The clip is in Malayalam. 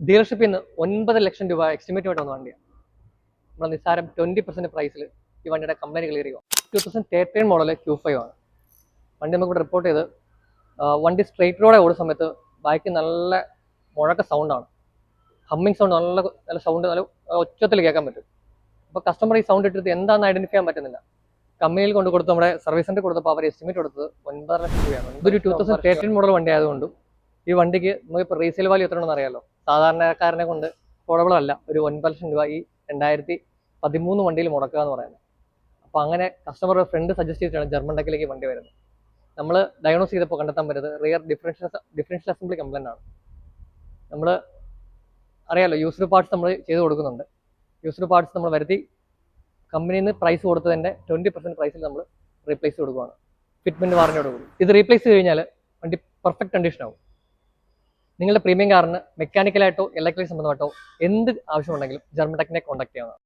ഡീലർഷിപ്പിൽ നിന്ന് 9 ലക്ഷം രൂപ എസ്റ്റിമേറ്റ് വന്ന വണ്ടിയാണ്. നമ്മൾ നിസ്സാരം 20% പ്രൈസിൽ ഈ വണ്ടിയുടെ കമ്പനി ക്ലിയർ ചെയ്യുക. 2013 മോഡൽ Q5 ആണ്. വണ്ടി നമുക്ക് റിപ്പോർട്ട് ചെയ്ത് വണ്ടി സ്ട്രേറ്റ് റോഡ് ഓടുന്ന സമയത്ത് ബാക്കിൽ നല്ല മുഴക്ക സൗണ്ടാണ്. ഹമ്മിങ് സൗണ്ട്, നല്ല നല്ല സൗണ്ട്, നല്ല ഒച്ചത്തിൽ കേൾക്കാൻ പറ്റും. അപ്പോൾ കസ്റ്റമർ ഈ സൗണ്ട് ഇട്ടിട്ട് എന്താണെന്ന് ഐഡന്റിഫൈ ചെയ്യാൻ പറ്റുന്നില്ല. കമ്പനിയിൽ കൊണ്ട് കൊടുത്ത് നമ്മുടെ സർവീസ് സെന്റർ കൊടുത്തപ്പോൾ അവർ എസ്റ്റിമേറ്റ് കൊടുത്തത് 9 ലക്ഷം രൂപയാണ്. ഇതൊരു 2013 മോഡൽ വണ്ടി ആയതുകൊണ്ടും ഈ വണ്ടിക്ക് നമുക്കിപ്പോൾ റീസെയിൽ വാല്യൂ എത്രയാണെന്ന് അറിയാമല്ലോ. സാധാരണക്കാരനെ കൊണ്ട് അഫോർഡബിൾ അല്ല ഒരു 9 ലക്ഷം രൂപ ഈ 2013 വണ്ടിയിൽ മുടക്കുക എന്ന് പറയുന്നത്. അപ്പോൾ അങ്ങനെ കസ്റ്റമർ ഫ്രണ്ട് സജസ്റ്റ് ചെയ്തിട്ടാണ് ജർമ്മൻ ടെക്കിലേക്ക് വണ്ടി വരുന്നത്. നമ്മൾ ഡയഗ്നോസ് ചെയ്തപ്പോൾ കണ്ടെത്താൻ പറ്റുന്നത് റിയർ ഡിഫറൻഷ്യൽ അസംബ്ലി കംപ്ലൈൻ്റ് ആണ്. നമ്മൾ അറിയാമല്ലോ, യൂസ്ഡ് പാർട്സ് നമ്മൾ ചെയ്ത് കൊടുക്കുന്നുണ്ട്. യൂസ്ഡ് പാർട്സ് നമ്മൾ വരുത്തി കമ്പനിയിൽ നിന്ന് പ്രൈസ് കൊടുത്തതിൻ്റെ 20% പ്രൈസിൽ നമ്മൾ റീപ്ലേസ് കൊടുക്കുകയാണ്, ഫിറ്റ്മെൻറ്റ് വാറൻറ്റിയോട് കൂടി. ഇത് റീപ്ലേസ് കഴിഞ്ഞാൽ വണ്ടി പെർഫെക്റ്റ് കണ്ടീഷൻ ആവും. നിങ്ങളുടെ പ്രീമിയം കാറിന് മെക്കാനിക്കലായിട്ടോ ഇലക്ട്രിക് സംബന്ധമായിട്ടോ എന്ത് ആവശ്യമുണ്ടെങ്കിലും ജർമ്മൻ ടെക്കിനെ കോൺടാക്ട് ചെയ്യാവുന്നതാണ്.